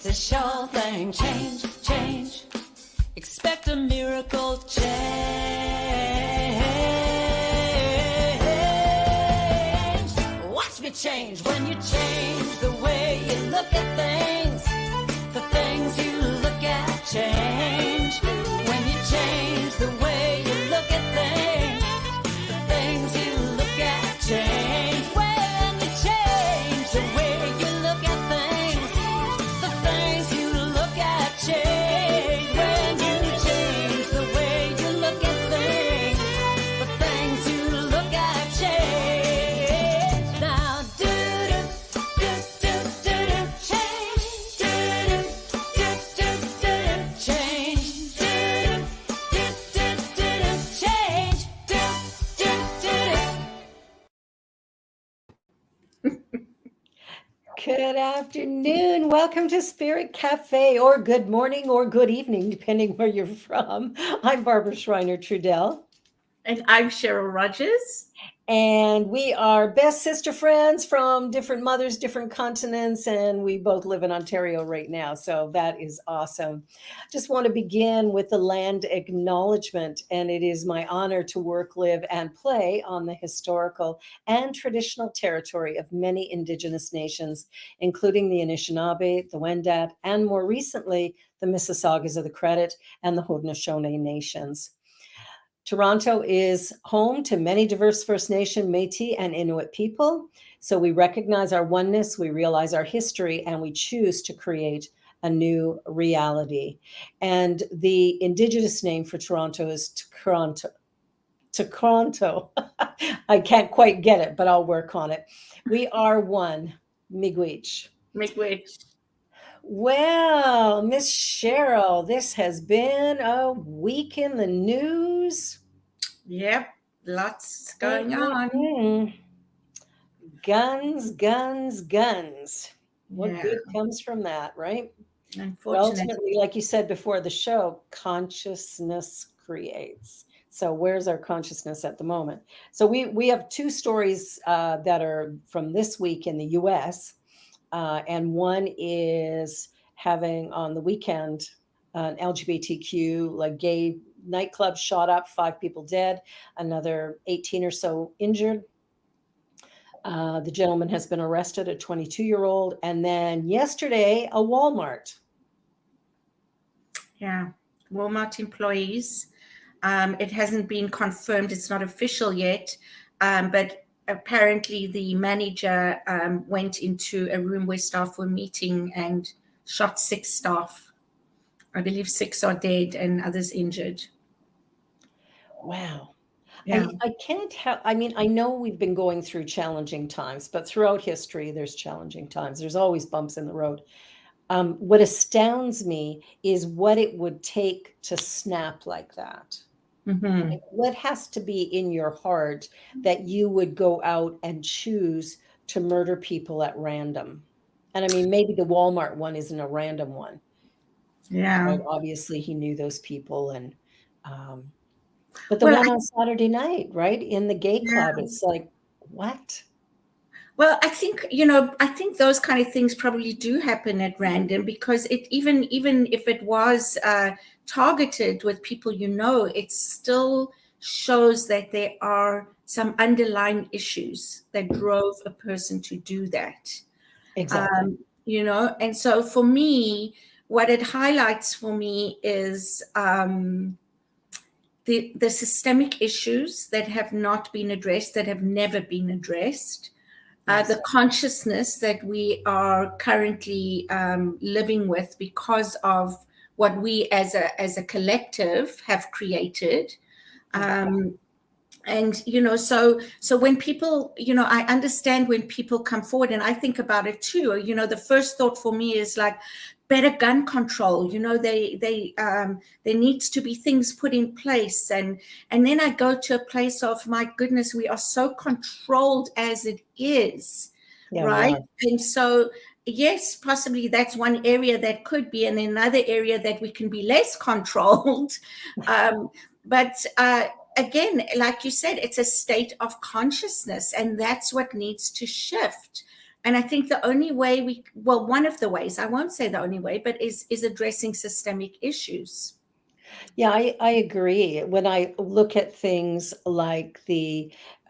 It's a sure thing. Change, change. Expect a miracle change. Watch me change when you change the way you look at things. The things you look at change. When you change the way you look at things, the things you look at change. When you change the way you look at things, the things you look at change. When you change the way you look at things, the things you look at change. Now do do do do do do change. Do do do do do change. Do do do do do change. Do do do do. Good afternoon. Welcome to Spirit Cafe, or good morning or good evening, depending where you're from. I'm Barbara Schreiner Trudell, And I'm Cheryl Rogers. and we are best sister friends from different mothers, different continents, and we both live in Ontario right now. So that is awesome. Just want to begin with the land acknowledgement, and it is my honor to work, live, and play on the historical and traditional territory of many Indigenous nations, including the Anishinaabe, the Wendat, and more recently, the Mississaugas of the Credit and the Haudenosaunee nations. Toronto is home to many diverse First Nation, Métis, and Inuit people. So we recognize our oneness, we realize our history, and we choose to create a new reality. And the Indigenous name for Toronto is Toronto. Toronto. I can't quite get it, but I'll work on it. We are one. Miigwech. Miigwech. Well, Miss Cheryl, this has been a week in the news. Yep, lots going on. Mhm. Guns, guns, guns. What Yeah. good comes from that, right? Well, Unfortunately. ultimately, like you said before the show, consciousness creates. So where's our consciousness at the moment? So we have two stories that are from this week in the U.S. And one is having on the weekend an LGBTQ like gay nightclub shot up, 5 people dead, another 18 or so injured. The gentleman has been arrested, a 22-year-old, and then yesterday a Walmart. Yeah, Walmart employees. It hasn't been confirmed. It's not official yet, but apparently the manager went into a room where staff were meeting and shot 6 staff. I believe 6 are dead and others injured. Wow. Yeah. I can't help, I mean, I know we've been going through challenging times, but throughout history, there's challenging times. There's always bumps in the road. What astounds me is what it would take to snap like that. Mhm. Like, what has to be in your heart that you would go out and choose to murder people at random? And I mean, maybe the Walmart one isn't a random one. Yeah. Right? Obviously, he knew those people, and but the Well, one on Saturday night, right, in the gay Yeah. club, it's like, what? Well, I think, I think those kind of things probably do happen at random, because it even if it was targeted with people, it still shows that there are some underlying issues that drove a person to do that. Exactly. And so for me, what it highlights for me is the systemic issues that have not been addressed, that have never been addressed. Yes. The consciousness that we are currently living with because of what we as a collective have created. And so when people, I understand when people come forward, and I think about it too. The first thought for me is like better gun control. There needs to be things put in place, and then I go to a place of, my goodness, we are so controlled as it is, Yeah, we right? are. And so yes, possibly that's one area that could be, and another area that we can be less controlled. But again, like you said, it's a state of consciousness, and that's what needs to shift. And I think the only way one of the ways, I won't say the only way, but is addressing systemic issues. Yeah, I agree. When I look at things like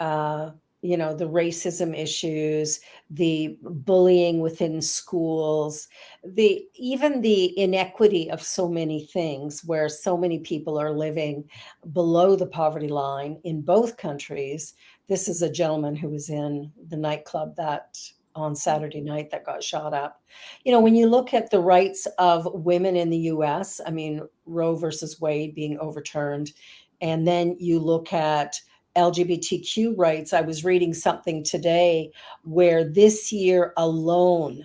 uh, the racism issues, the bullying within schools, the even the inequity of so many things, where so many people are living below the poverty line in both countries. This is a gentleman who was in the nightclub that on Saturday night that got shot up. When you look at the rights of women in the US, I mean, Roe versus Wade being overturned, and then you look at LGBTQ rights. I was reading something today where this year alone,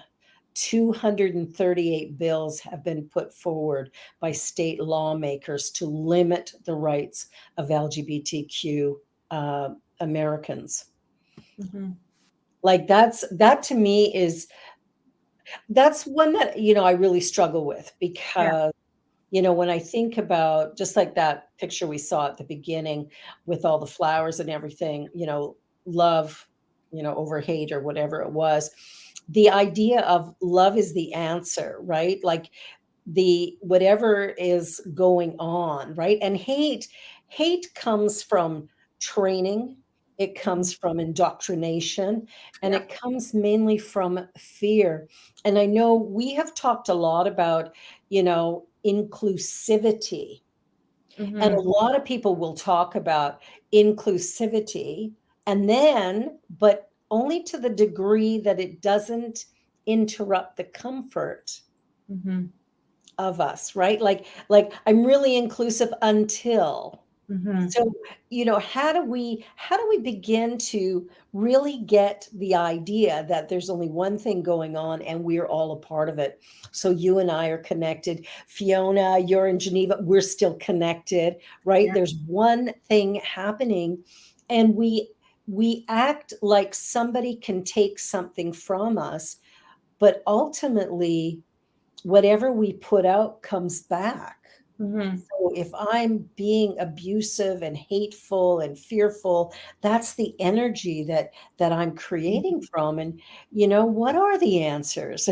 238 bills have been put forward by state lawmakers to limit the rights of LGBTQ Americans. Mm-hmm. Like that to me that's one that I really struggle with, because when I think about just like that picture we saw at the beginning with all the flowers and everything, love, over hate or whatever it was, the idea of love is the answer, right? Like the whatever is going on, right? And hate comes from training, it comes from indoctrination, and Yeah. it comes mainly from fear. And I know we have talked a lot about inclusivity, Mm-hmm. and a lot of people will talk about inclusivity, and then but only to the degree that it doesn't interrupt the comfort Mm-hmm. of us, right? Like I'm really inclusive until. Mm-hmm. So, how do we begin to really get the idea that there's only one thing going on and we're all a part of it? So you and I are connected. Fiona, you're in Geneva, we're still connected, right? Yeah. There's one thing happening, and we act like somebody can take something from us, but ultimately whatever we put out comes back. Mm-hmm. So if I'm being abusive and hateful and fearful, that's the energy that I'm creating from. And what are the answers?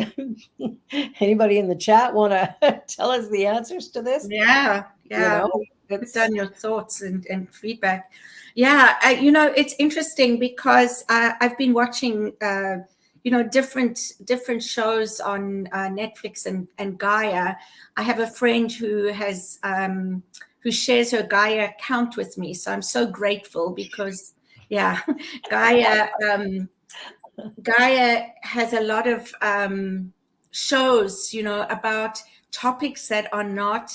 Anybody in the chat want to tell us the answers to this? Yeah. Put down your thoughts and feedback. Yeah, it's interesting because I've been watching different shows on Netflix and Gaia. I have a friend who has who shares her Gaia account with me, so I'm so grateful because Gaia Gaia has a lot of shows, about topics that are not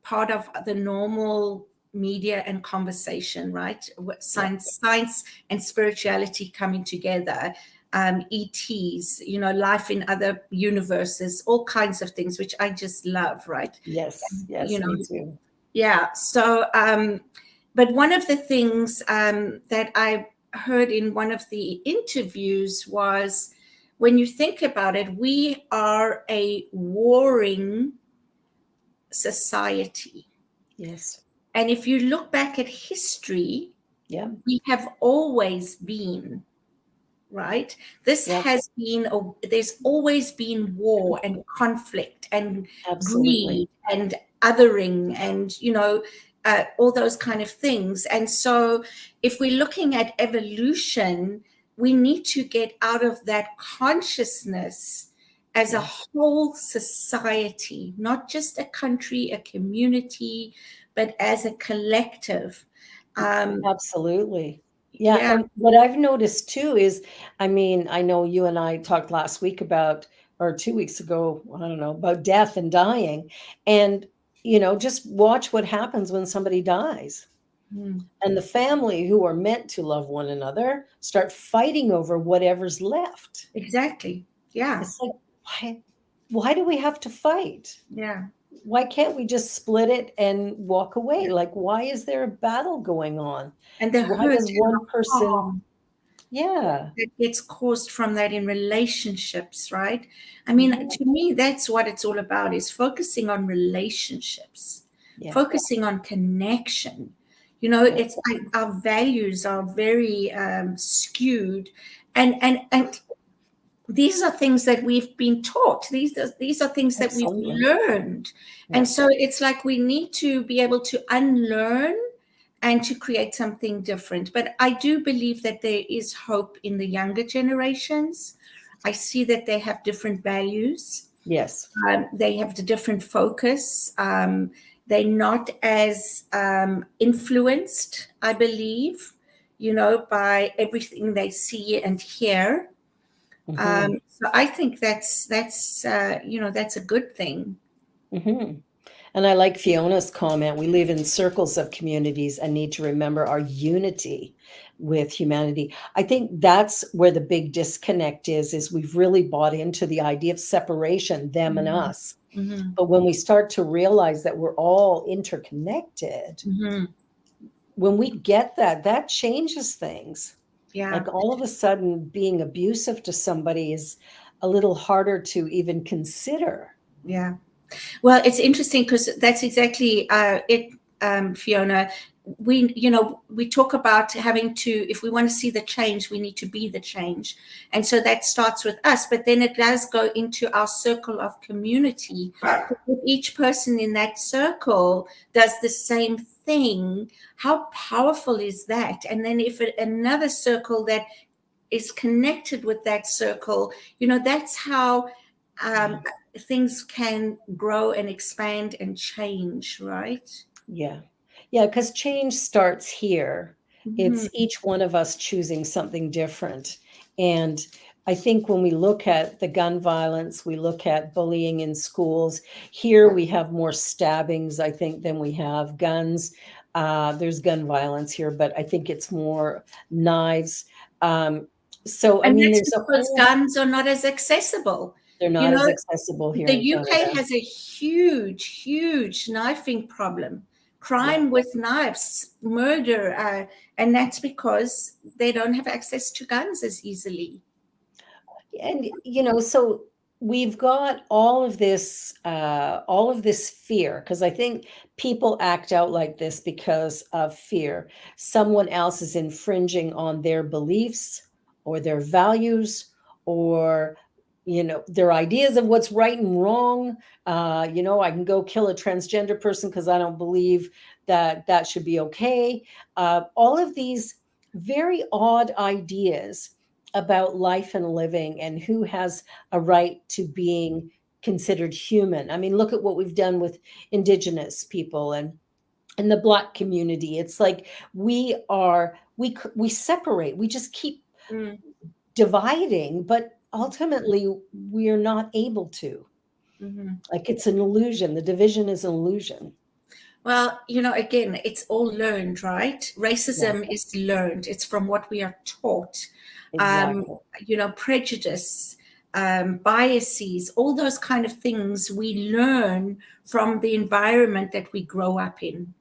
part of the normal media and conversation, right? Science and spirituality coming together. ETs, life in other universes, all kinds of things, which I just love, right? Yes, me too. Yeah. So, but one of the things that I heard in one of the interviews was, when you think about it, we are a warring society. Yes. And if you look back at history, we have always been, right? This has been, there's always been war and conflict and greed and othering and, all those kind of things. And so if we're looking at evolution, we need to get out of that consciousness as a whole society, not just a country, a community, but as a collective. Absolutely. Yeah. And what I've noticed too is, I mean, I know you and I talked last week about, or 2 weeks ago, I don't know, about death and dying. And, just watch what happens when somebody dies. And the family, who are meant to love one another, start fighting over whatever's left. Exactly. Yeah. It's like, why do we have to fight? Yeah. Why can't we just split it and walk away? Like, why is there a battle going on? And the why does one person it gets caused from that in relationships, right? I mean, to me, that's what it's all about, is focusing on relationships, focusing on connection. It's our values are very skewed, and these are things that we've been taught. These are things that we've Absolutely. learned. Yeah. And so it's like we need to be able to unlearn and to create something different. But I do believe that there is hope in the younger generations. I see that they have different values. Yes. They have the different focus. They're not as influenced, I believe, by everything they see and hear. Mhm. So I think that's a good thing. Mhm. And I like Fiona's comment. We live in circles of communities and need to remember our unity with humanity. I think that's where the big disconnect is we've really bought into the idea of separation, them and Mhm. us. Mhm. But when we start to realize that we're all interconnected, Mhm. when we get that, that changes things. Yeah. Like all of a sudden, being abusive to somebody is a little harder to even consider. Yeah. Well, it's interesting because that's exactly it, Fiona. We talk about having to, if we want to see the change, we need to be the change. And so that starts with us, but then it does go into our circle of community. If each person in that circle does the same thing, how powerful is that? And then if another circle that is connected with that circle, that's how things can grow and expand and change, right? Yeah. Yeah, because change starts here. Mhm. It's each one of us choosing something different. And I think when we look at the gun violence, we look at bullying in schools. Here we have more stabbings, I think, than we have guns. There's gun violence here, but I think it's more knives. So, I And mean, that's there's a because whole, guns are not as accessible. they're You not as know, accessible here the in UK Canada. has a huge, huge knifing problem, Yeah. crime with knives, murder, and that's because they don't have access to guns as easily. And so we've got all of this fear, because I think people act out like this because of fear. Someone else is infringing on their beliefs or their values, or their ideas of what's right and wrong. I can go kill a transgender person because I don't believe that that should be okay. All of these very odd ideas about life and living and who has a right to being considered human. I mean, look at what we've done with Indigenous people and the Black community. It's like we separate. We just keep Mm, dividing, but ultimately we're not able to. mhm. Like it's an illusion. The division is an illusion. Well, again, it's all learned, right? Yeah, Racism is learned. It's from what we are taught. Um, exactly. Prejudice, biases, all those kind of things we learn from the environment that we grow up in.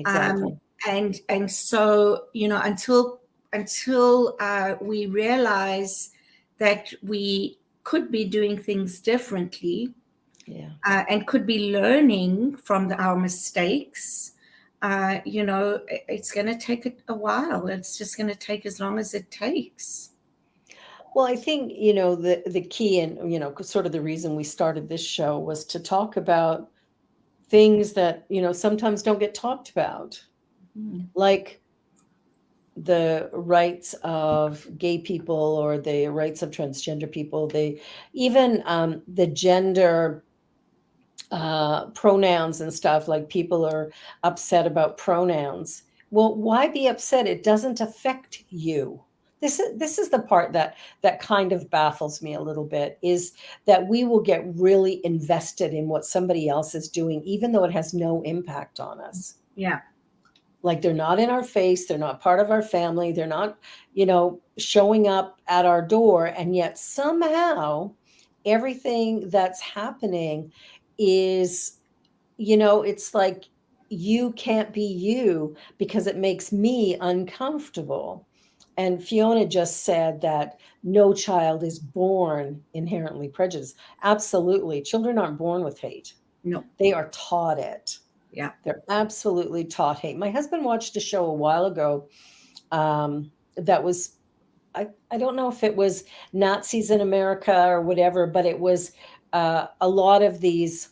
Um, Exactly. and so, until we realize that we could be doing things differently, Yeah. and could be learning from our mistakes, it's going to take a while. It's just going to take as long as it takes. Well, I think, the key and, sort of the reason we started this show was to talk about things that, sometimes don't get talked about, Mm. like the rights of gay people or the rights of transgender people, even the gender pronouns and stuff, like people are upset about pronouns. Well, why be upset? It doesn't affect you. This is the part that kind of baffles me a little bit, is that we will get really invested in what somebody else is doing, even though it has no impact on us. Yeah. Like they're not in our face, they're not part of our family, they're not, showing up at our door, and yet somehow everything that's happening is, it's like you can't be you because it makes me uncomfortable. And Fiona just said that no child is born inherently prejudiced. Absolutely. Children aren't born with hate. No. They are taught it. Yeah. They're absolutely taught hate. My husband watched a show a while ago that was I don't know if it was Nazis in America or whatever, but it was a lot of these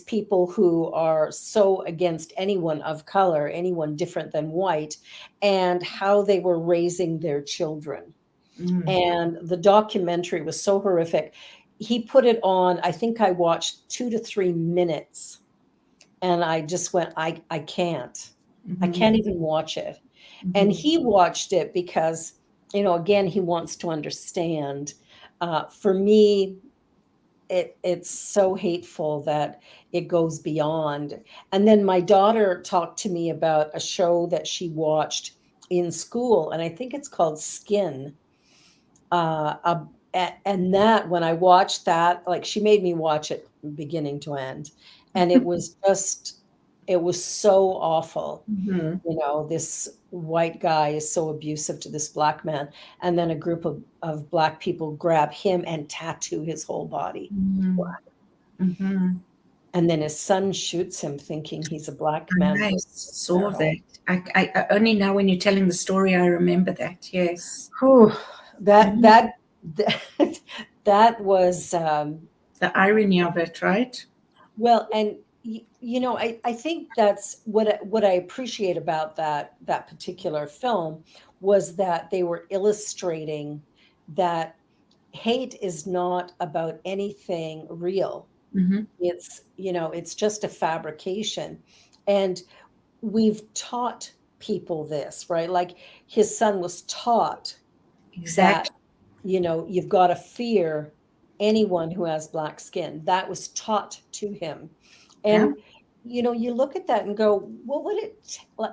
people who are so against anyone of color, anyone different than white, and how they were raising their children. Mm. And the documentary was so horrific. He put it on, I think I watched 2 to 3 minutes, and I just went, I can't. I Mhm. can't even watch it. And he watched it because, again, he wants to understand. For me, it's so hateful that it goes beyond. And then my daughter talked to me about a show that she watched in school, and I think it's called Skin. And that, when I watched that, like, she made me watch it beginning to end, and it was so awful. Mhm. This white guy is so abusive to this black man, and then a group of black people grab him and tattoo his whole body. Mhm. Mhm. And then his son shoots him thinking he's a black man. I saw that. I only now when you're telling the story, I remember that. Yes. Whew, that Mhm. that that was The irony of it, right? well, and I think that's what I appreciate about that particular film was that they were illustrating that hate is not about anything real. Mhm. It's just a fabrication. And we've taught people this, right? Like, his son was taught that, Exactly. you've got to fear anyone who has black skin. That was taught to him. Yeah. And, you look at that and go, what would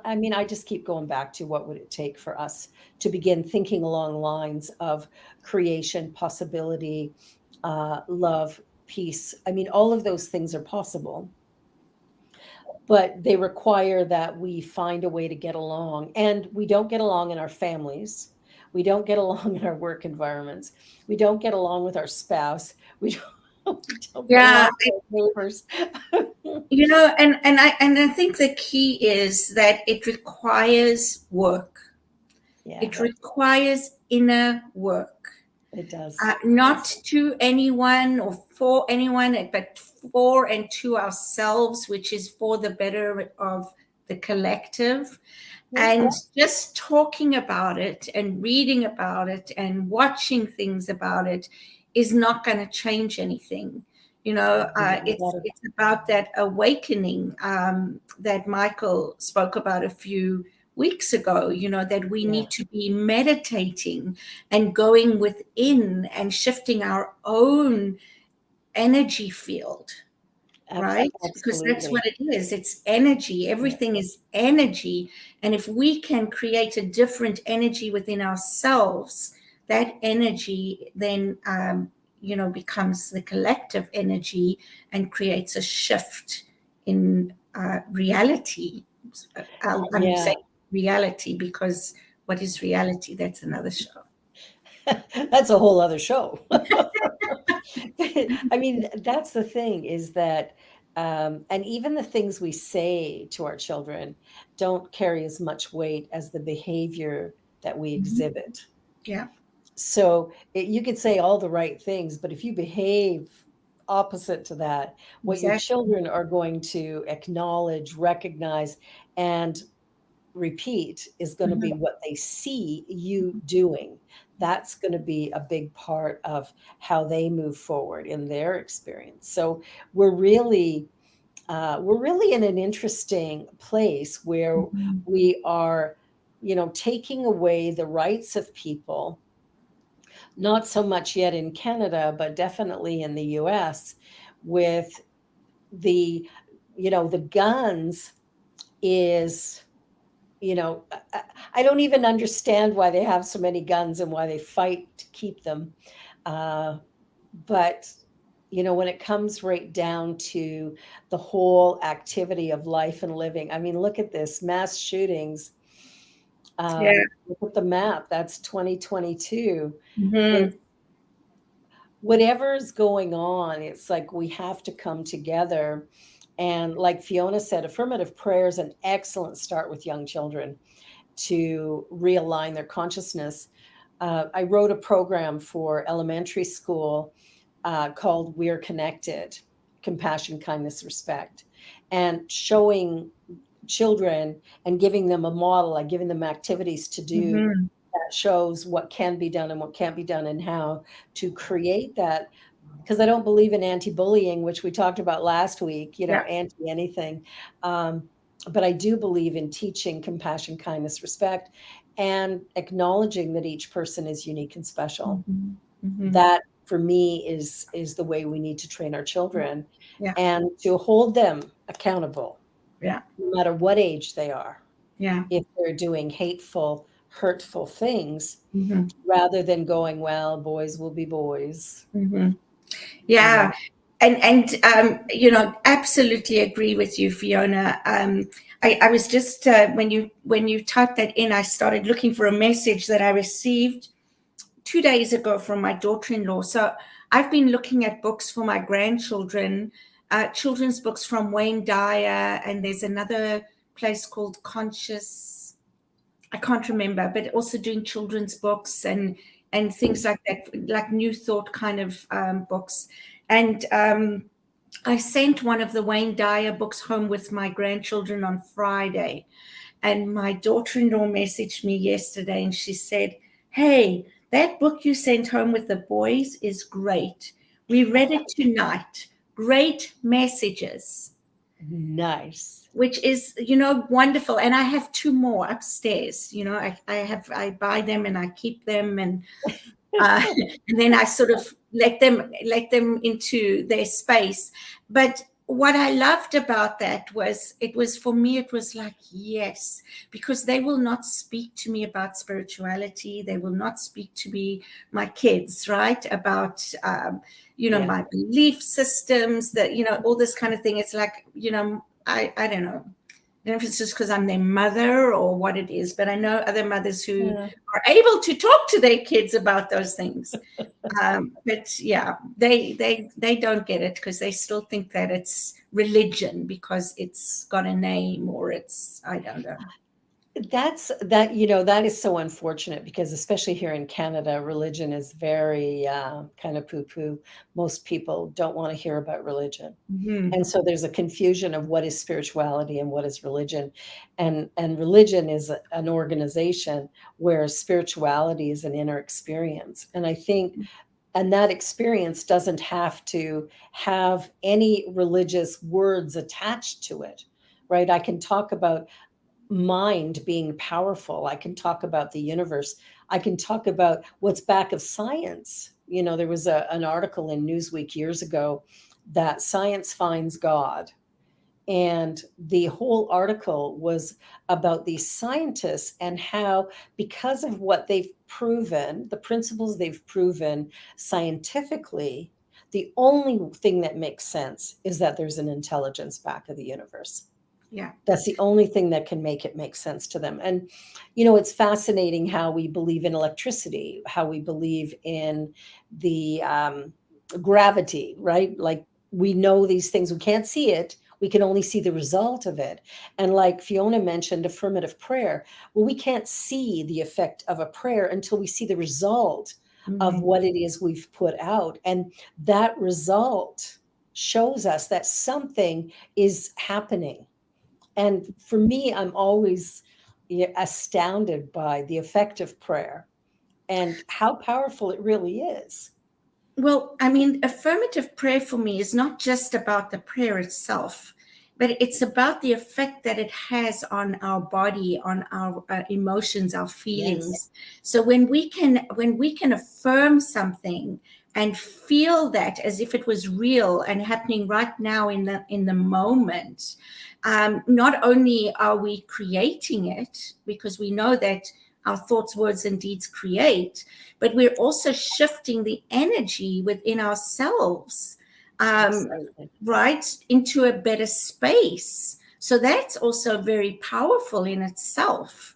I mean, I just keep going back to what would it take for us to begin thinking along lines of creation, possibility, love, peace. I mean, all of those things are possible, but they require that we find a way to get along. And we don't get along in our families. We don't get along in our work environments. We don't get along with our spouse. We don't get Yeah. along with our neighbors. And I think the key is that it requires work. Yeah, It requires inner work. it does. Not to anyone or for anyone, but for and to ourselves, which is for the better of the collective. Yeah. And just talking about it and reading about it and watching things about it is not going to change anything. It's about that awakening that Michael spoke about a few weeks ago, that we need to be meditating and going within and shifting our own energy field, right? Because that's what it is. It's energy. Everything is energy. And if we can create a different energy within ourselves, that energy then, becomes the collective energy and creates a shift in reality. I'm saying reality because what is reality? That's another show. That's a whole other show. I mean, that's the thing, is that, and even the things we say to our children don't carry as much weight as the behavior that we exhibit. Yeah. So you could say all the right things, but if you behave opposite to that, what your children are going to acknowledge, recognize, and repeat is going to be what they see you doing. That's going to be a big part of how they move forward in their experience. So we're really in an interesting place where we are, taking away the rights of people. Not so much yet in Canada, but definitely in the US, with the, the guns is, I don't even understand why they have so many guns and why they fight to keep them. But, when it comes right down to the whole activity of life and living, I mean, look at this, mass shootings. Look at the map, that's 2022. Whatever's going on, it's like we have to come together. And like Fiona said, affirmative prayer is an excellent start with young children to realign their consciousness. I wrote a program for elementary school called We're Connected: Compassion, Kindness, Respect, and showing children and giving them a model, like giving them activities to do Mhm. that shows what can be done and what can't be done and how to create that. Because I don't believe in anti-bullying, which we talked about last week, Yeah. anti anything. But I do believe in teaching compassion, kindness, respect, and acknowledging that each person is unique and special. Mhm. Mhm. That for me is the way we need to train our children, Yeah. and to hold them accountable, Yeah. no matter what age they are, Yeah. if they're doing hateful, hurtful things, Mhm. rather than going, well, boys will be boys. Mhm. Yeah. And absolutely agree with you, Fiona. I was just when you typed that in, I started looking for a message that I received 2 days ago from my daughter-in-law. So I've been looking at books for my grandchildren, children's books from Wayne Dyer, and there's another place called Conscious. I can't remember, but also doing children's books and things like that, like New Thought kind of books. And I sent one of the Wayne Dyer books home with my grandchildren on Friday. And my daughter-in-law messaged me yesterday and she said, "Hey, that book you sent home with the boys is great. We read it tonight. Great messages." Nice. Which is, wonderful. And I have two more upstairs. I buy them and I keep them, and and then I sort of let them into their space. But what I loved about that was, for me, it was like, yes, because they will not speak to me about spirituality. They will not speak to me, my kids, right, about Yeah. my belief systems, that all this kind of thing. It's like, I don't know. I don't know if it's just because I'm their mother or what it is, but I know other mothers who Yeah. are able to talk to their kids about those things. But yeah, they don't get it because they still think that it's religion because it's got a name, or it's, I don't know. That is so unfortunate, because especially here in Canada, religion is very kind of poo-poo. Most people don't want to hear about religion. Mhm. And so there's a confusion of what is spirituality and what is religion. And religion is an organization, where spirituality is an inner experience. And I think, and that experience doesn't have to have any religious words attached to it, right? I can talk about mind being powerful. I can talk about the universe. I can talk about what's back of science. There was an article in Newsweek years ago that science finds God. And the whole article was about these scientists and how, because of what they've proven, the principles they've proven scientifically, the only thing that makes sense is that there's an intelligence back of the universe. Yeah. That's the only thing that can make it make sense to them. And, it's fascinating how we believe in electricity, how we believe in the gravity, right? Like, we know these things, we can't see it. We can only see the result of it. And like Fiona mentioned, affirmative prayer. Well, we can't see the effect of a prayer until we see the result of Mhm. what it is we've put out. And that result shows us that something is happening. And for me, I'm always astounded by the effect of prayer and how powerful it really is. Well, I mean, affirmative prayer for me is not just about the prayer itself, but it's about the effect that it has on our body, on our emotions, our feelings. Yes. So when we can affirm something and feel that as if it was real and happening right now in the moment, not only are we creating it, because we know that our thoughts, words, and deeds create, but we're also shifting the energy within ourselves, Absolutely. right, into a better space. So that's also very powerful in itself.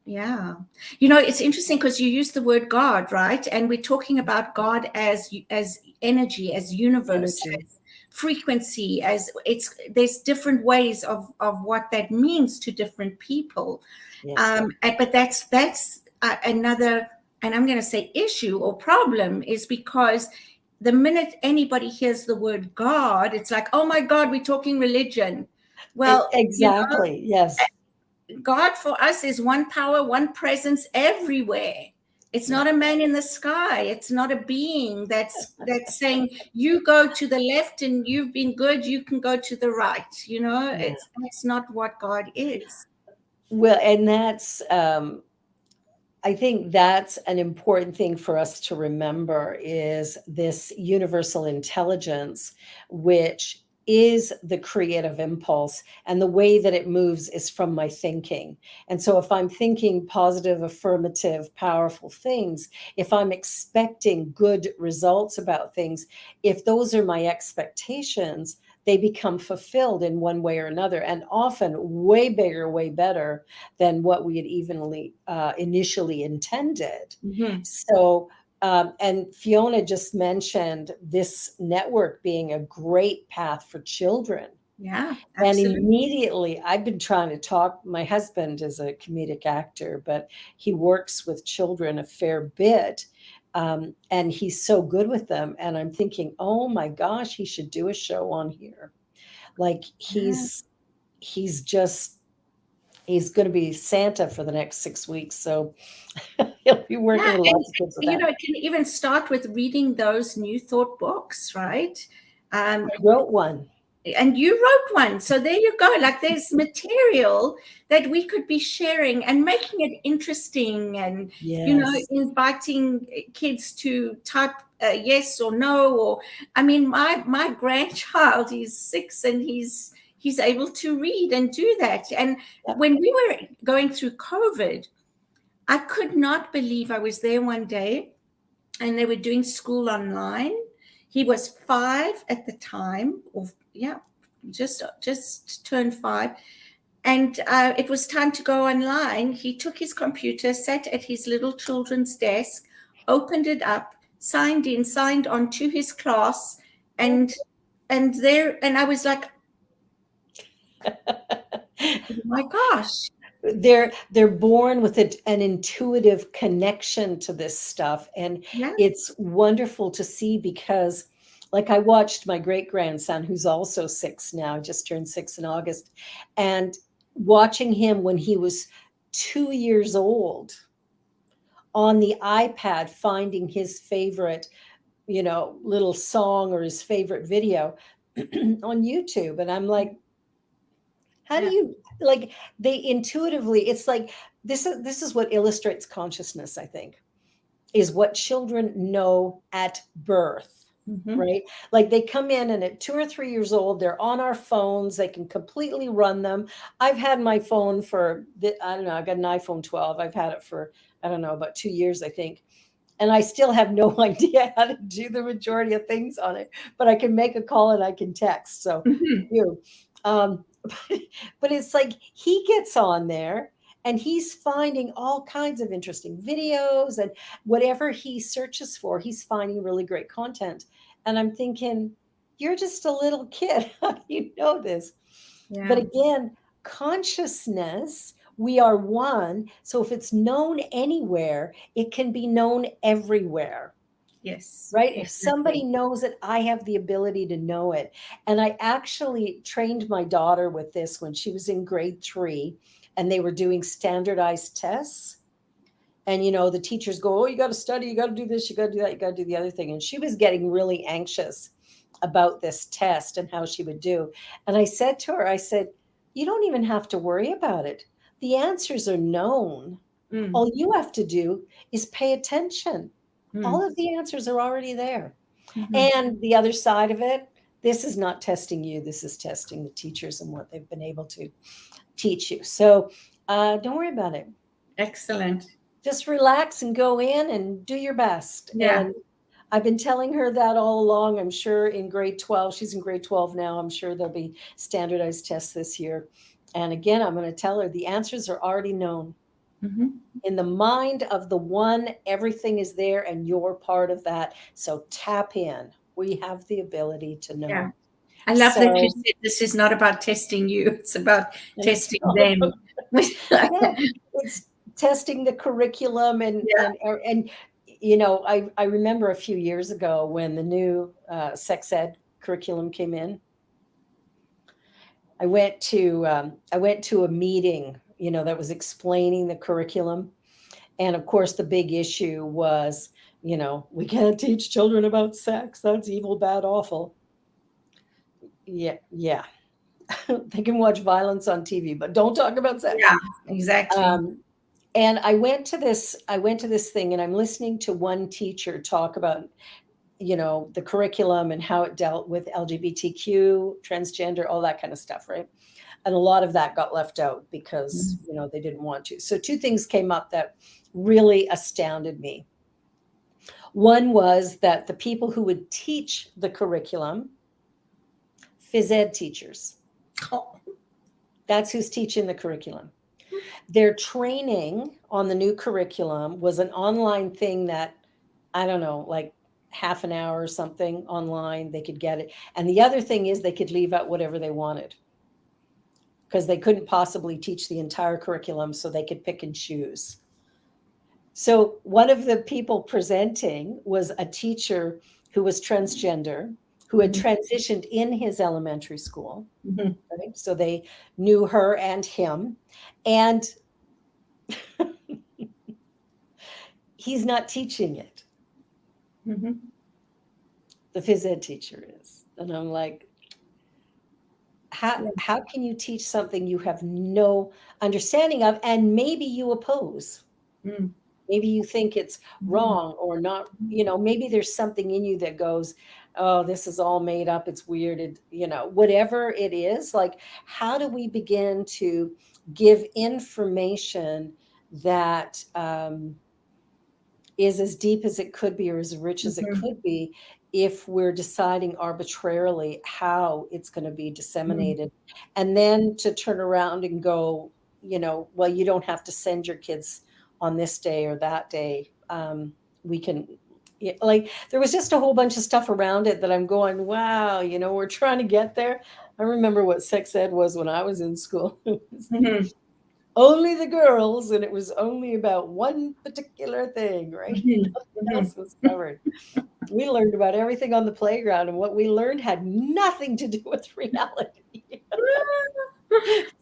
Yeah. It's interesting because you use the word God, right? And we're talking about God as energy, as universe, Energy. as frequency, there's different ways of what that means to different people. Yes. But that's another, and I'm going to say issue or problem, is because the minute anybody hears the word God, it's like, oh my God, we're talking religion. Well, Exactly. Yes. God for us is one power, one presence everywhere. It's not a man in the sky. It's not a being that's saying, you go to the left and you've been good, you can go to the right. It's not what God is. Well, and that's I think that's an important thing for us to remember, is this universal intelligence, which is the creative impulse, and the way that it moves is from my thinking. And so if I'm thinking positive, affirmative, powerful things, if I'm expecting good results about things, if those are my expectations, they become fulfilled in one way or another, and often way bigger, way better than what we had evenly initially intended. Mm-hmm. So, and Fiona just mentioned this network being a great path for children. Yeah, And absolutely. immediately, I've been trying to talk. My husband is a comedic actor, but he works with children a fair bit. And he's so good with them. And I'm thinking, oh my gosh, he should do a show on here. Like he's going to be Santa for the next 6 weeks. So he'll be working with lots of kids with that. It can even start with reading those New Thought books, right? I wrote one. And you wrote one. So there you go. Like there's material that we could be sharing and making it interesting, and, inviting kids to type yes or no. Or, I mean, my grandchild, he's 6 and he's able to read and do that. And when we were going through COVID, I could not believe I was there one day and they were doing school online. He was 5 at the time, just turned 5. And it was time to go online. He took his computer, sat at his little children's desk, opened it up, signed on to his class. And I was like, oh my gosh. They're born with an intuitive connection to this stuff. And it's wonderful to see, because like I watched my great-grandson, who's also 6 now, just turned 6 in August, and watching him when he was 2 years old on the iPad, finding his favorite, little song or his favorite video on YouTube. And I'm like, how do you, like, they intuitively, it's like, this is what illustrates consciousness, I think, is what children know at birth. Mm-hmm. Right? Like they come in and at 2 or 3 years old, they're on our phones. They can completely run them. I've had my phone for, I don't know, I got an iPhone 12. I've had it for, I don't know, about 2 years, I think. And I still have no idea how to do the majority of things on it, but I can make a call and I can text. So but it's like he gets on there and he's finding all kinds of interesting videos, and whatever he searches for, he's finding really great content. And I'm thinking, you're just a little kid. How do you know this? Yeah. But again, consciousness, we are one. So if it's known anywhere, it can be known everywhere. Yes. Right. If somebody knows it, I have the ability to know it. And I actually trained my daughter with this when she was in grade 3, and they were doing standardized tests. And, the teachers go, oh, you got to study, you got to do this, you got to do that, you got to do the other thing. And she was getting really anxious about this test and how she would do. And I said to her, I said, you don't even have to worry about it. The answers are known. All you have to do is pay attention. All of the answers are already there. Mm-hmm. And the other side of it, this is not testing you. This is testing the teachers and what they've been able to teach you. So don't worry about it. Excellent. Just relax and go in and do your best. Yeah. And I've been telling her that all along. I'm sure in grade 12, she's in grade 12 now. I'm sure there'll be standardized tests this year. And again, I'm going to tell her the answers are already known. Mm-hmm. In the mind of the one, everything is there, and you're part of that. So tap in. We have the ability to know. Yeah. I love that you said this is not about testing you. It's about testing them. It's testing the curriculum and you know, I remember a few years ago when the new sex ed curriculum came in. I went to a meeting, you know, that was explaining the curriculum, and of course the big issue was, you know, we can't teach children about sex. That's evil, bad, awful. Yeah, yeah. They can watch violence on TV, but don't talk about sex. Yeah, exactly. And I went to this thing, and I'm listening to one teacher talk about, you know, the curriculum and how it dealt with LGBTQ, transgender, all that kind of stuff, right? And a lot of that got left out because, you know, they didn't want to. So two things came up that really astounded me. One was that the people who would teach the curriculum, phys ed teachers, that's who's teaching the curriculum. Their training on the new curriculum was an online thing that, I don't know, like half an hour or something online, they could get it. And the other thing is they could leave out whatever they wanted because they couldn't possibly teach the entire curriculum, so they could pick and choose. So one of the people presenting was a teacher who was transgender, who had transitioned in his elementary school. Mhm. Right? So they knew her and him. And he's not teaching it. Mhm. The phys ed teacher is. And I'm like, how can you teach something you have no understanding of, and maybe you oppose? Mm. Maybe you think it's wrong or not, you know, maybe there's something in you that goes, oh, this is all made up, it's weird, you know, whatever it is. Like, how do we begin to give information that is as deep as it could be or as rich as it could be, if we're deciding arbitrarily how it's going to be disseminated? And then to turn around and go, you know, well, you don't have to send your kids on this day or that day. We can, like, there was just a whole bunch of stuff around it that I'm going, wow, you know, we're trying to get there. I remember what sex ed was when I was in school. Mhm. Only the girls, and it was only about one particular thing, right? Mhm. Nothing else was covered. We learned about everything on the playground, and what we learned had nothing to do with reality.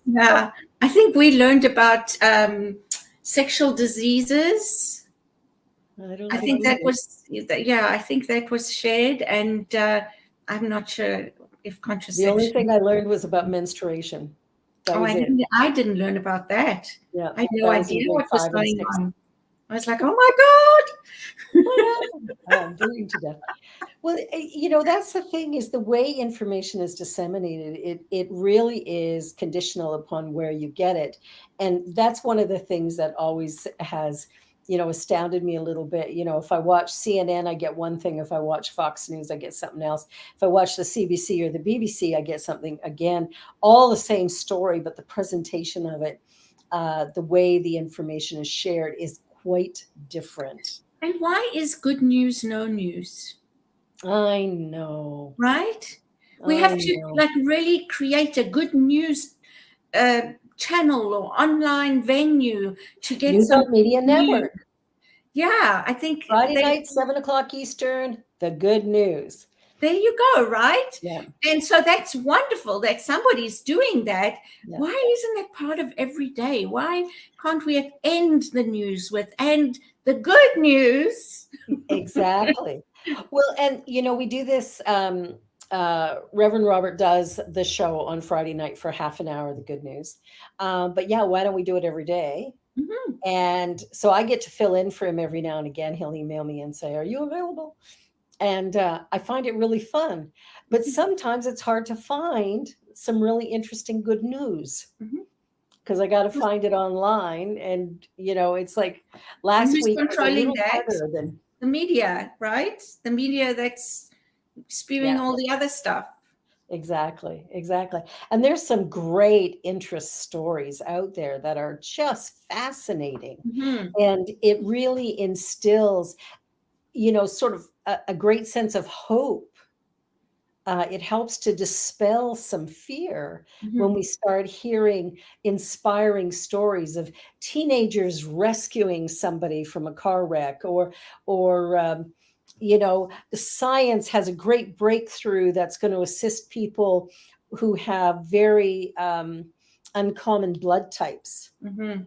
Yeah, I think we learned about sexual diseases. don't I think that was, yeah, I think that was shared, and I'm not sure if The contraception. only thing I learned was about menstruation. That Oh, was it. I didn't learn about that. Yeah, I had no that was in idea grade what was 5 and going 6. on. I was like, oh my God. I'm bleeding to death. Well, you know, that's the thing, is the way information is disseminated, it really is conditional upon where you get it. And that's one of the things that always has, you know, astounded me a little bit. You know, if I watch CNN, I get one thing. If I watch Fox News, I get something else. If I watch the CBC or the BBC, I get something, again, all the same story, but the presentation of it, the way the information is shared is quite different. And why is good news no news? I know. Right? We have to like really create a good news channel or online venue to get News some on Media news. Network. Yeah, I think Friday night, 7:00 Eastern, the good news. there you go, right? Yeah. And so that's wonderful that somebody's doing that. Yeah. Why isn't that part of every day? Why can't we end the news with and the good news? Exactly. Well, and you know, we do this, Reverend Robert does the show on Friday night for half an hour, the good news. But yeah, why don't we do it every day? Mhm. And so I get to fill in for him every now and again. He'll email me and say, are you available? And I find it really fun. But sometimes it's hard to find some really interesting good news, Mhm. because I got to find it online. And, you know, it's like last Who's week was a controlling little that? harder than, The media, right? The media that's spewing Yeah. all the other stuff. exactly, exactly. And there's some great interest stories out there that are just fascinating. Mhm. And it really instills, you know, sort of a great sense of hope it helps to dispel some fear when Mhm. we start hearing inspiring stories of teenagers rescuing somebody from a car wreck, or the science has a great breakthrough that's going to assist people who have very uncommon blood types. Mhm.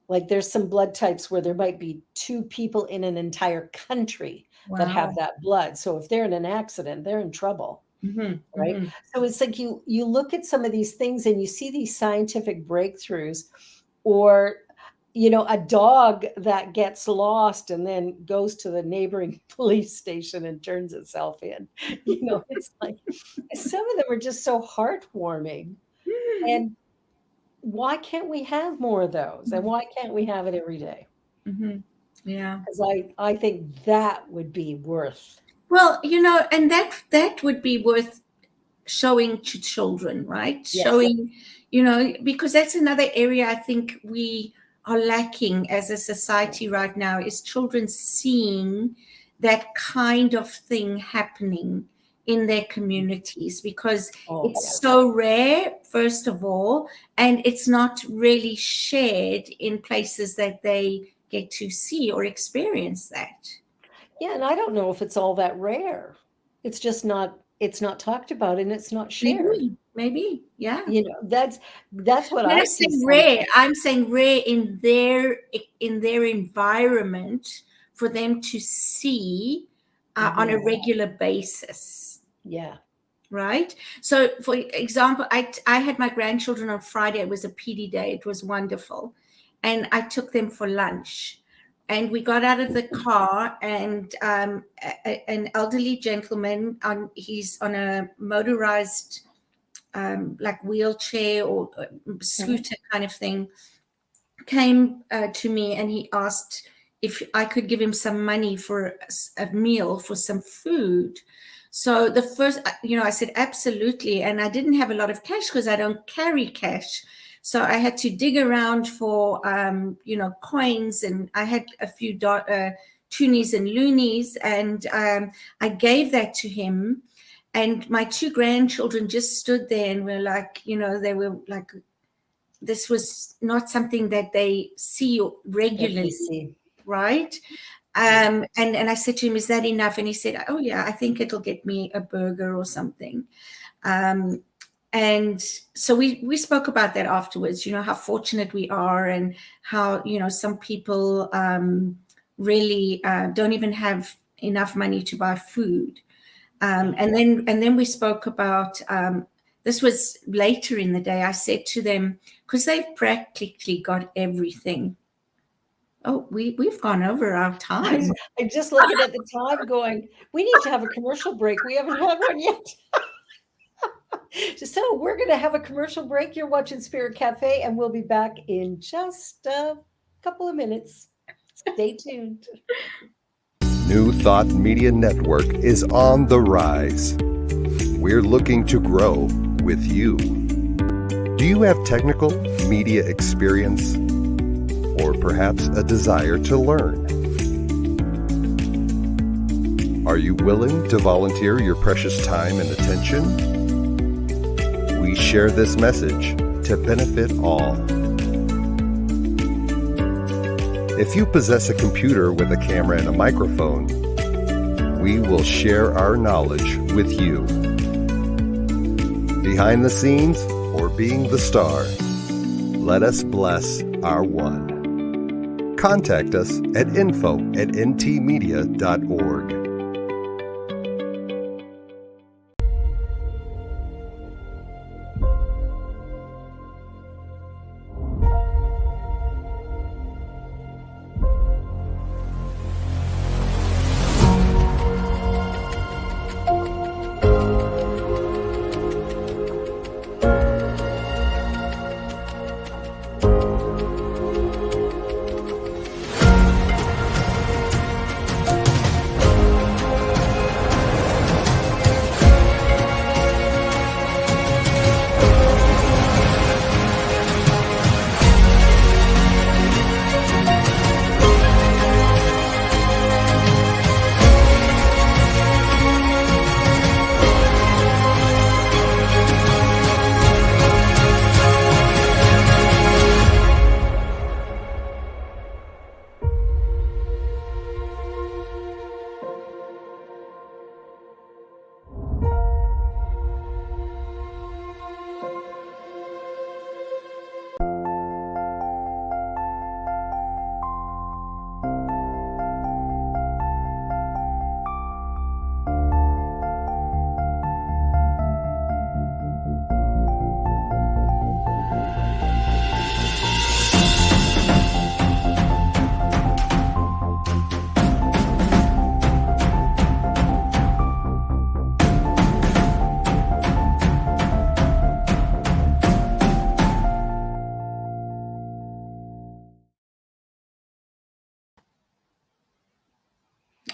Like there's some blood types where there might be two people in an entire country that have Wow. that blood. So if they're in an accident, they're in trouble, Mhm. right? Mhm. So it's like you look at some of these things and you see these scientific breakthroughs, or a dog that gets lost and then goes to the neighboring police station and turns itself in. It's like some of them are just so heartwarming. And why can't we have more of those? And why can't we have it every day? Mhm. Yeah. Because I think that would be worth. Well, and that would be worth showing to children, right? Yes. Showing, because that's another area I think we are lacking as a society right now, is children seeing that kind of thing happening in their communities, because Oh, it's yes. so rare, first of all, and it's not really shared in places that they get to see or experience that. Yeah, and I don't know if it's all that rare. It's not talked about and it's not shared. Maybe, yeah. That's what When I I say see rare, sometimes. I'm saying rare in their environment for them to see on a Mhm. regular basis, Yeah. right? So, for example, I had my grandchildren on Friday. It was a PD day. It was wonderful, and I took them for lunch. And we got out of the car, and an elderly gentleman, he's on a motorized like wheelchair or scooter kind of thing, came to me, and he asked if I could give him some money for a meal, for some food. So the first, I said absolutely, and I didn't have a lot of cash because I don't carry cash. So I had to dig around for, coins, and I had a few toonies and loonies, and I gave that to him. And my two grandchildren just stood there and were like, they were like, this was not something that they see That they regularly, see. right? Yeah. And I said to him, is that enough? And he said, oh yeah, I think it'll get me a burger or something. And so we spoke about that afterwards, how fortunate we are, and how, some people really don't even have enough money to buy food. And then we spoke about, this was later in the day. I said to them, because they've practically got everything. Oh, we've gone over our time. I'm just looking at the time going, we need to have a commercial break. We haven't had one yet. So we're going to have a commercial break. You're watching Spirit Cafe, and we'll be back in just a couple of minutes. Stay tuned. New Thought Media Network is on the rise. We're looking to grow with you. Do you have technical media experience, or perhaps a desire to learn? Are you willing to volunteer your precious time and attention? We share this message to benefit all. If you possess a computer with a camera and a microphone, we will share our knowledge with you. Behind the scenes or being the star, let us bless our one. Contact us at info@ntmedia.org.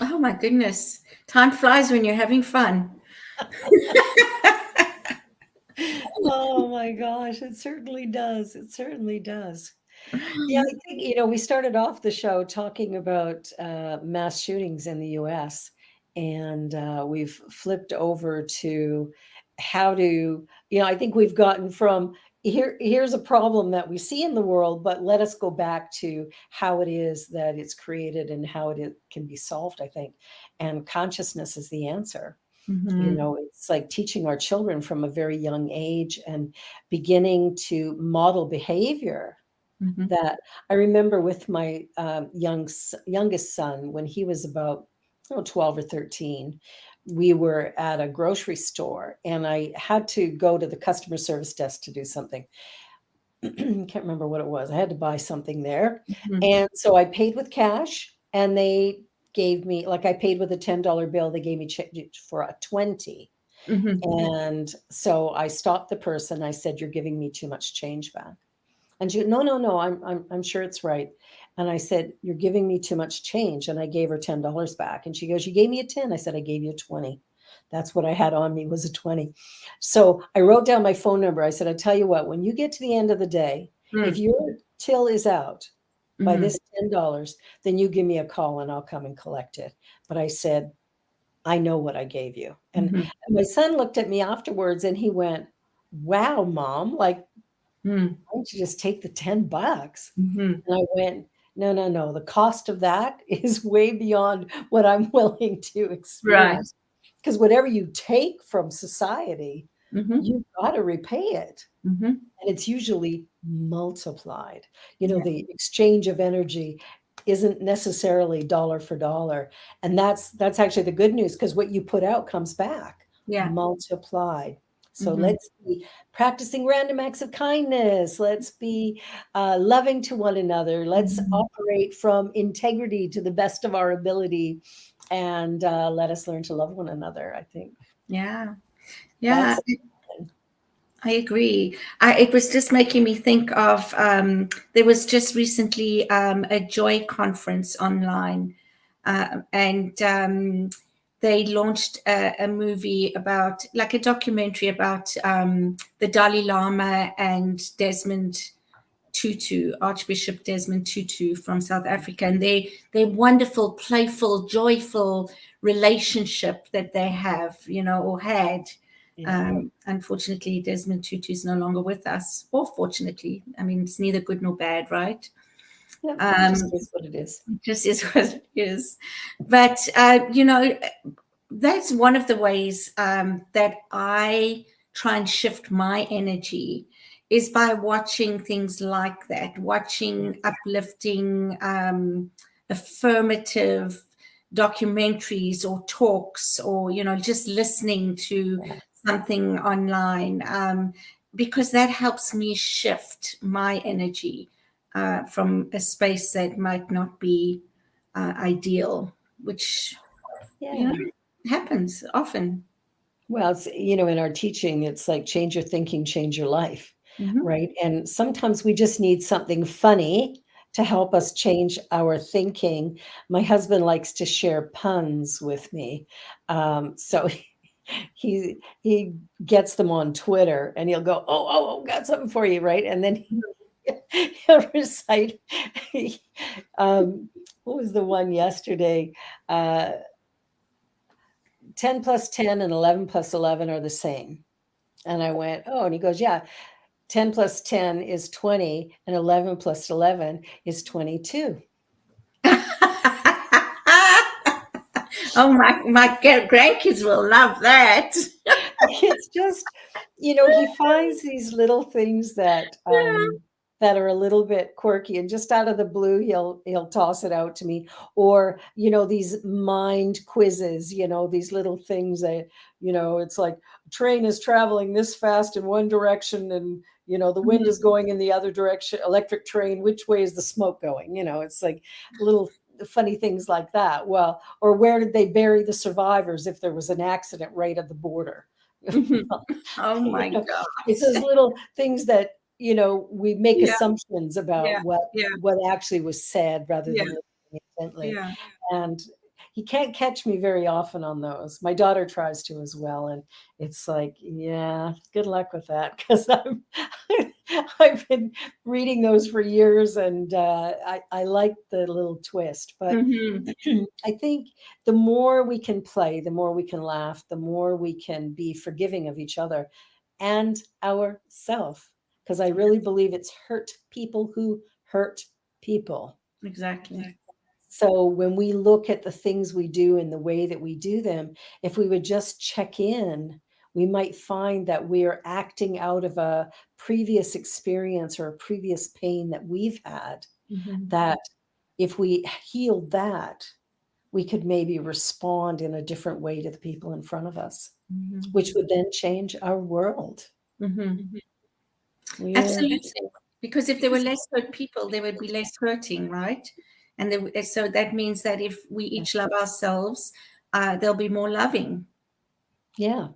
Oh my goodness. Time flies when you're having fun. Oh my gosh, it certainly does. It certainly does. Yeah, I think, we started off the show talking about mass shootings in the US, and we've flipped over to how to, I think we've gotten from here's a problem that we see in the world, but let us go back to how it is that it's created and how it can be solved, I think. And consciousness is the answer. Mhm. It's like teaching our children from a very young age and beginning to model behavior Mhm. that I remember with my youngest son when he was about 12 or 13. We were at a grocery store and I had to go to the customer service desk to do something. Can't remember what it was. I had to buy something there. Mhm. And so I paid with cash and they gave me, like, I paid with a $10 bill. They gave me change for a 20. Mhm. And so I stopped the person. I said, "You're giving me too much change back." And she, "No, no, no, I'm sure it's right." And I said, "You're giving me too much change." And I gave her $10 back. And she goes, "You gave me a 10." I said, "I gave you a 20." That's what I had on me was a 20. So I wrote down my phone number. I said, "I tell you what, when you get to the end of the day, if Mm. your till is out by Mhm. this $10, then you give me a call and I'll come and collect it." But I said, "I know what I gave you." And Mhm. my son looked at me afterwards and he went, "Wow, mom, like, Mm. why don't you just take the $10?" Mhm. And I went, "No, no, no. The cost of that is way beyond what I'm willing to Right. experience. Because whatever you take from society, Mhm. you've got to repay it. Mhm. And it's usually multiplied. Yeah. The exchange of energy isn't necessarily dollar for dollar. And that's actually the good news because what you put out comes back Yeah. multiplied. So Mhm. let's be practicing random acts of kindness. Let's be loving to one another. Let's Mhm. operate from integrity to the best of our ability. And let us learn to love one another. I think Yeah. Yeah. that's I agree. It was just making me think of there was just recently a Joy conference online, and they launched a movie about, like a documentary about the Dalai Lama and Desmond Tutu, Archbishop Desmond Tutu from South Africa, and their wonderful, playful, joyful relationship that they have, or had. yeah. Unfortunately, Desmond Tutu is no longer with us, or fortunately. I mean, it's neither good nor bad, right? Yeah, it just Um, is what it is. it just is what it is. But, that's one of the ways that I try and shift my energy is by watching things like that, watching Yes. uplifting, affirmative documentaries or talks, or just listening to Yeah. something online, because that helps me shift my energy from a space that might not be ideal, which you Yeah. know happens often. Well, it's, in our teaching, it's like change your thinking, change your life, Mhm. right? And sometimes we just need something funny to help us change our thinking. My husband likes to share puns with me. So he gets them on Twitter and he'll go, "Oh, oh, oh, got something for you," right? And then he'll recite, um, what was the one yesterday? Uh, 10 plus 10 and 11 plus 11 are the same. And I went, "Oh," and he goes, "Yeah, 10 plus 10 is 20 and 11 plus 11 is 22." Oh, my grandkids will love that. It's just, he finds these little things that are a little bit quirky, and just out of the blue, he'll toss it out to me. Or, these mind quizzes, these little things that, it's like train is traveling this fast in one direction and the wind is going in the other direction. Electric train, which way is the smoke going? It's like little funny things like that. Well, or where did they bury the survivors if there was an accident right at the border? Mhm. Well, Oh my it's gosh. those little things that, we make Yeah, assumptions about yeah, what yeah, what actually was said rather yeah, than listening intently. yeah. And he can't catch me very often on those. My daughter tries to as well, and it's like, yeah, good luck with that, because I've been reading those for years, and I like the little twist. But I think the more we can play, the more we can laugh, the more we can be forgiving of each other and ourselves, because I really believe it's hurt people who hurt people. Exactly. So when we look at the things we do and the way that we do them, if we would just check in, we might find that we are acting out of a previous experience or a previous pain that we've had, that if we healed that, we could maybe respond in a different way to the people in front of us, which would then change our world. Yeah. Absolutely. Because if there were less hurt people, there would be less hurting, right? And so that means that if we each love ourselves, there'll be more loving. Yeah.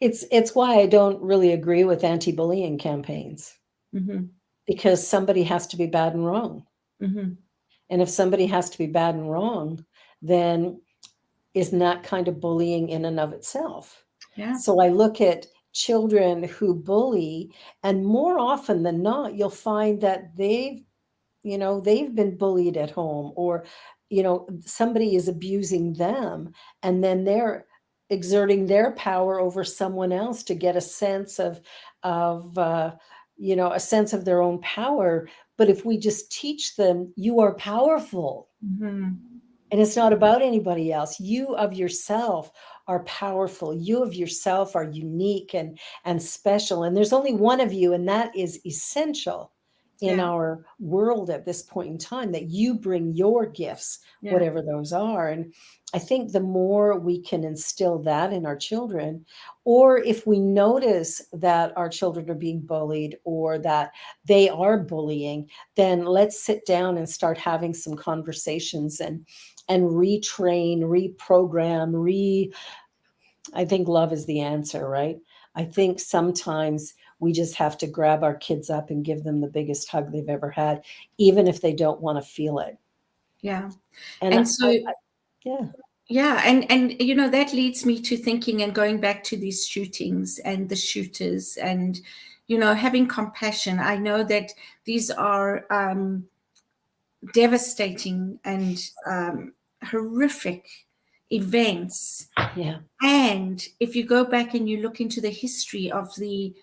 It's why I don't really agree with anti-bullying campaigns, because somebody has to be bad and wrong. And if somebody has to be bad and wrong, then isn't that kind of bullying in and of itself? Yeah. So I look at children who bully, and more often than not, you'll find that they've been bullied at home, or, somebody is abusing them, and then they're exerting their power over someone else to get a sense of a sense of their own power. But if we just teach them, you are powerful, and it's not about anybody else. You of yourself are powerful. You of yourself are unique and special. And there's only one of you, and that is essential in our world at this point in time, that you bring your gifts, whatever those are. And I think the more we can instill that in our children, or if we notice that our children are being bullied or that they are bullying, then let's sit down and start having some conversations and retrain, reprogram, I think love is the answer, right? I think sometimes we just have to grab our kids up and give them the biggest hug they've ever had, even if they don't want to feel it. Yeah. And so, yeah. Yeah. And, that leads me to thinking and going back to these shootings and the shooters and, having compassion. I know that these are devastating and horrific events. Yeah. And if you go back and you look into the history of the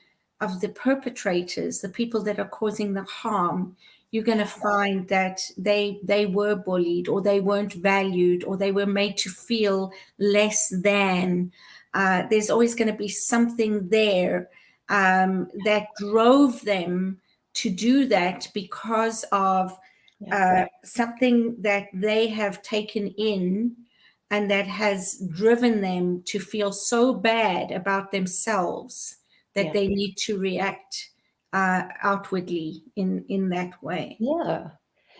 perpetrators, the people that are causing the harm, you're going to find that they were bullied, or they weren't valued, or they were made to feel less than. There's always going to be something there that drove them to do that, because of something that they have taken in, and that has driven them to feel so bad about themselves that they need to react outwardly in that way. Yeah.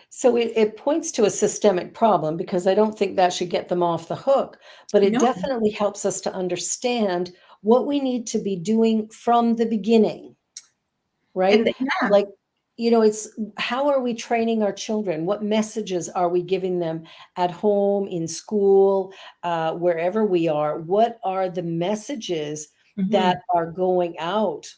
So it points to a systemic problem, because I don't think that should get them off the hook, but it definitely helps us to understand what we need to be doing from the beginning, right? Like, it's how are we training our children? What messages are we giving them at home, in school, wherever we are? What are the messages that are going out?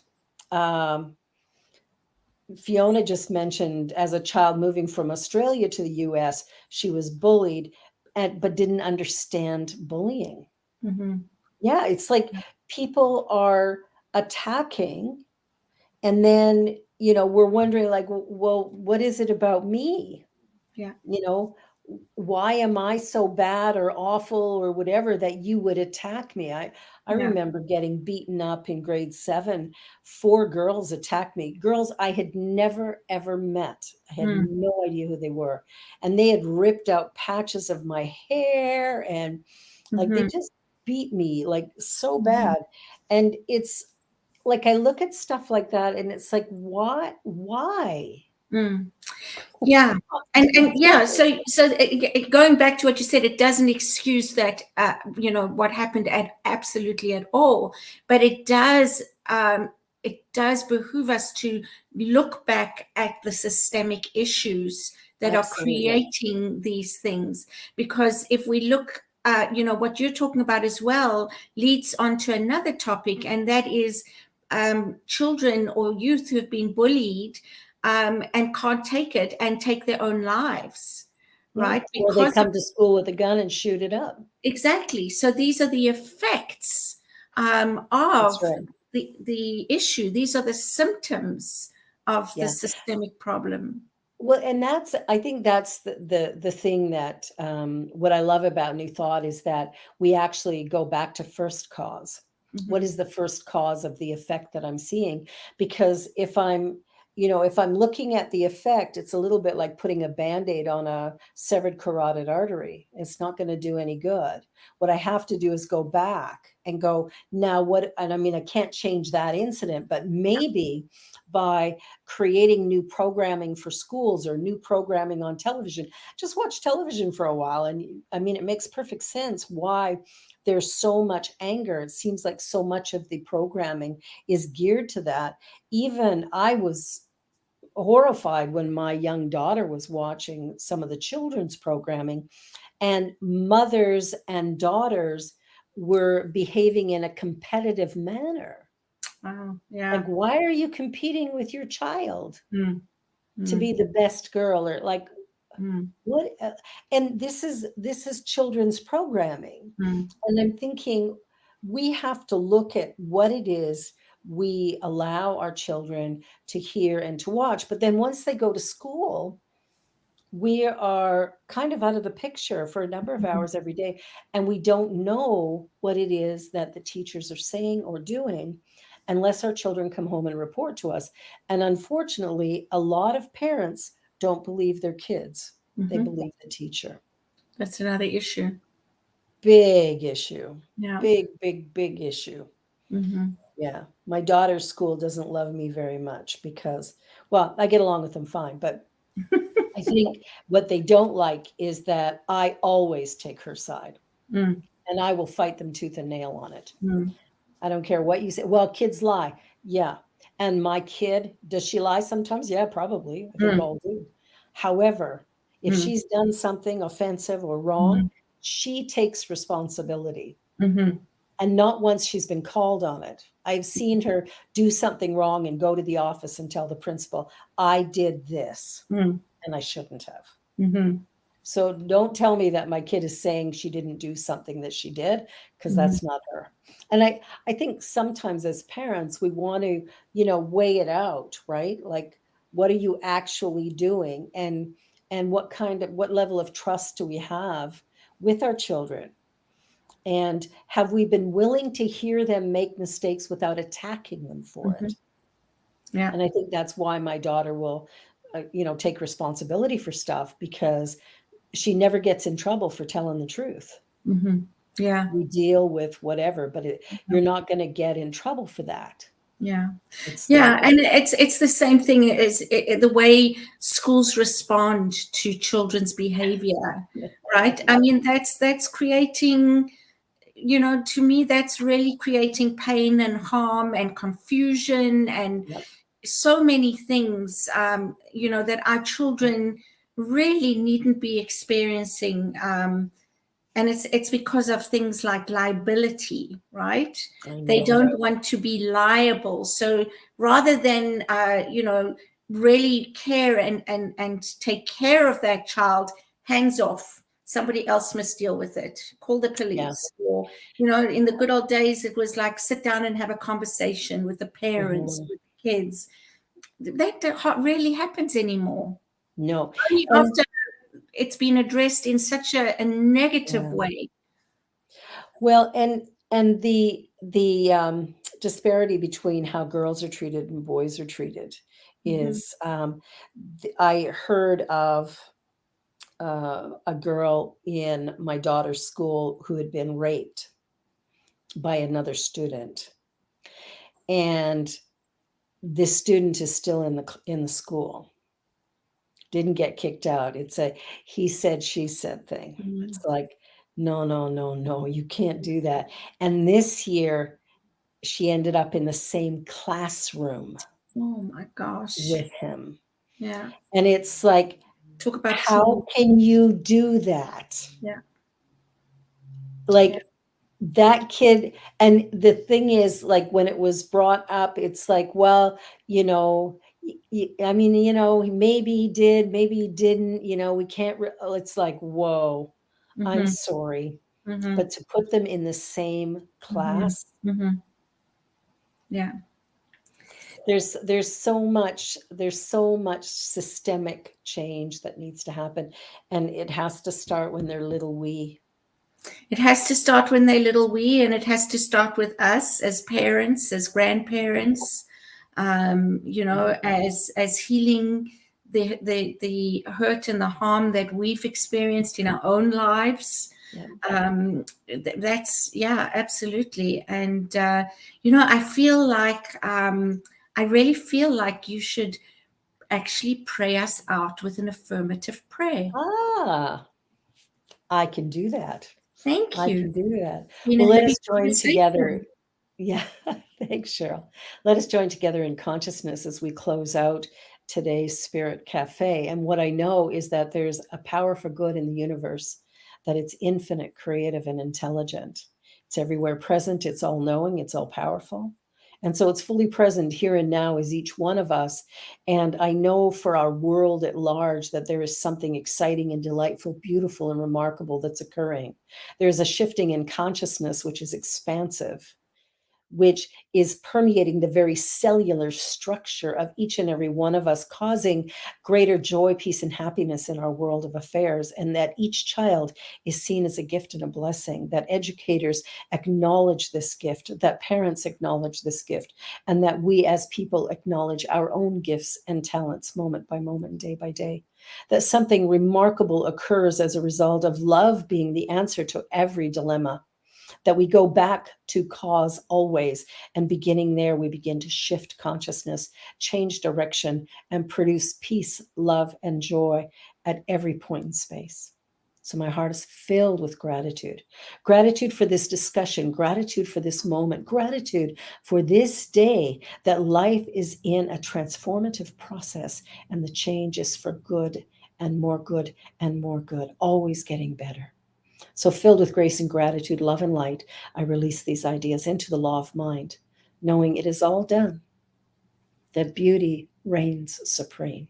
Fiona just mentioned, as a child moving from Australia to the US, she was bullied, but didn't understand bullying. Yeah, it's like people are attacking, and then, we're wondering, like, well, what is it about me? Yeah. Why am I so bad or awful or whatever that you would attack me? I remember getting beaten up in grade 7. 4 girls attacked me. Girls I had never, ever met. I had no idea who they were. And they had ripped out patches of my hair, and like they just beat me like so bad. And it's like, I look at stuff like that, and it's like, why? Yeah. And yeah, so going back to what you said, it doesn't excuse that, what happened absolutely at all, but it does behoove us to look back at the systemic issues that are creating these things. Because if we look what you're talking about as well leads on to another topic, and that is children or youth who have been bullied and can't take it and take their own lives, right? Or they come to school with a gun and shoot it up. Exactly. So these are the effects of right. the issue. These are the symptoms of Yeah. the systemic problem. Well, and I think that's the thing that what I love about New Thought is that we actually go back to first cause. What is the first cause of the effect that I'm seeing? Because if I'm looking at the effect, it's a little bit like putting a Band-Aid on a severed carotid artery. It's not going to do any good. What I have to do is go back and go, now what, and I mean, I can't change that incident, but maybe by creating new programming for schools or new programming on television, just watch television for a while. And I mean, it makes perfect sense why there's so much anger. It seems like so much of the programming is geared to that. Even I was horrified when my young daughter was watching some of the children's programming, and mothers and daughters were behaving in a competitive manner. Wow. Yeah. Like, why are you competing with your child to be the best girl? Or like, what? And this is children's programming. And I'm thinking we have to look at what it is we allow our children to hear and to watch. But then once they go to school, we are kind of out of the picture for a number of hours every day. And we don't know what it is that the teachers are saying or doing unless our children come home and report to us. And unfortunately, a lot of parents don't believe their kids. They believe the teacher. That's another issue. Big issue. Yeah. Big issue. Yeah. My daughter's school doesn't love me very much because, well, I get along with them fine, but I think what they don't like is that I always take her side and I will fight them tooth and nail on it. I don't care what you say. Well, kids lie. Yeah. And my kid, does she lie sometimes? Yeah, probably. I think all do. However, if she's done something offensive or wrong, she takes responsibility. And not once she's been called on it. I've seen her do something wrong and go to the office and tell the principal, I did this and I shouldn't have. So don't tell me that my kid is saying she didn't do something that she did, because that's not her. And I think sometimes as parents, we want to, weigh it out, right? Like, what are you actually doing? And what level of trust do we have with our children? And have we been willing to hear them make mistakes without attacking them for it? Yeah. And I think that's why my daughter will, take responsibility for stuff, because she never gets in trouble for telling the truth. Yeah. We deal with whatever, but you're not going to get in trouble for that. Yeah. It's And it's the same thing as the way schools respond to children's behavior, right? I mean, that's creating, to me, that's really creating pain and harm and confusion and so many things, that our children really needn't be experiencing. And it's because of things like liability, right? They don't want to be liable. So rather than, really care and take care of that child, hands off. Somebody else must deal with it. Call the police. Or, in the good old days, it was like sit down and have a conversation with the parents, with the kids. That really happens anymore. No. Only after it's been addressed in such a negative way. Well, and the disparity between how girls are treated and boys are treated is, I heard of a girl in my daughter's school who had been raped by another student, and this student is still in the school. Didn't get kicked out. It's a he said, she said thing. It's like, no, you can't do that. And this year, she ended up in the same classroom. Oh my gosh. With him. Yeah. And it's like, talk about how can you do that? Yeah. Like that kid, and the thing is, like when it was brought up, it's like, well, you know, I mean, you know, maybe he did, maybe he didn't, you know, we can't, it's like, whoa, I'm Mm-hmm. sorry. Mm-hmm. But to put them in the same class, Mm-hmm. Yeah. there's so much systemic change that needs to happen, and it has to start when they're little wee. It has to start when they're little wee, and it has to start with us as parents, as grandparents, you know, as healing the hurt and the harm that we've experienced in our own lives. Yeah. That's, yeah, absolutely. And you know, I feel like I really feel like you should actually pray us out with an affirmative prayer. I can do that. Thank I you. can do that. In a Well, let living us join together. Yeah, thanks, Cheryl. Let us join together in consciousness as we close out today's Spirit Cafe. And what I know is that there's a power for good in the universe, that it's infinite, creative, and intelligent. It's everywhere present, it's all knowing, it's all powerful. And so it's fully present here and now as each one of us. And I know for our world at large that there is something exciting and delightful, beautiful, and remarkable that's occurring. There's a shifting in consciousness, which is expansive, which is permeating the very cellular structure of each and every one of us, causing greater joy, peace, and happiness in our world of affairs. And that each child is seen as a gift and a blessing, that educators acknowledge this gift, that parents acknowledge this gift, and that we as people acknowledge our own gifts and talents moment by moment, day by day. That something remarkable occurs as a result of love being the answer to every dilemma, that we go back to cause always, and beginning there, we begin to shift consciousness, change direction, and produce peace, love, and joy at every point in space. So my heart is filled with gratitude. Gratitude for this discussion, gratitude for this moment, gratitude for this day, that life is in a transformative process and the change is for good and more good and more good, always getting better. So filled with grace and gratitude, love and light, I release these ideas into the law of mind, knowing it is all done, that beauty reigns supreme.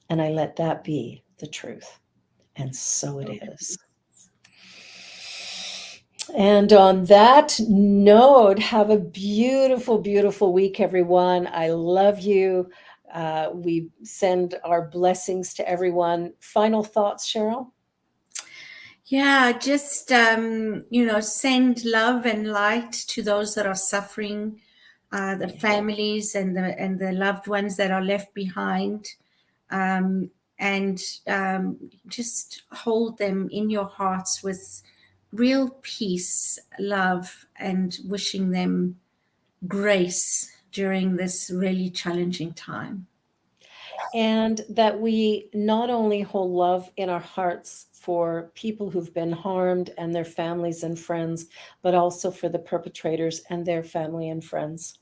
And I let that be the truth. And so it is. And on that note, have a beautiful, beautiful week, everyone. I love you. We send our blessings to everyone. Final thoughts, Cheryl? Yeah, just you know, send love and light to those that are suffering, the families and the loved ones that are left behind, and just hold them in your hearts with real peace, love, and wishing them grace during this really challenging time. And that we not only hold love in our hearts for people who've been harmed and their families and friends, but also for the perpetrators and their family and friends.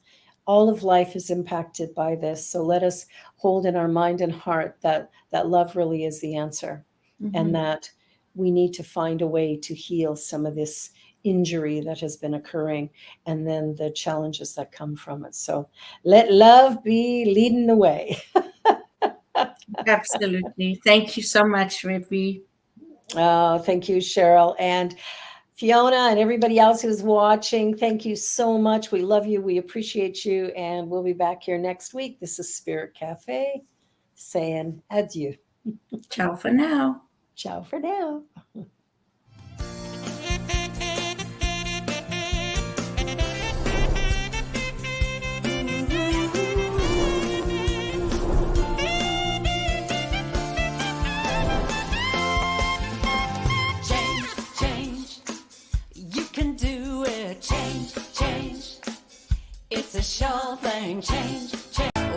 All of life is impacted by this. So let us hold in our mind and heart that love really is the answer, and that we need to find a way to heal some of this injury that has been occurring, and then the challenges that come from it. So let love be leading the way. Absolutely. Thank you so much, Rippy. Thank you, Cheryl. And Fiona and everybody else who's watching, thank you so much. We love you. We appreciate you. And we'll be back here next week. This is Spirit Cafe saying adieu. Ciao for now. Ciao for now. It's a sure thing. Change.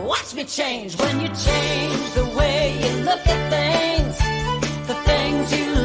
Watch me change when you change the way you look at things, the things you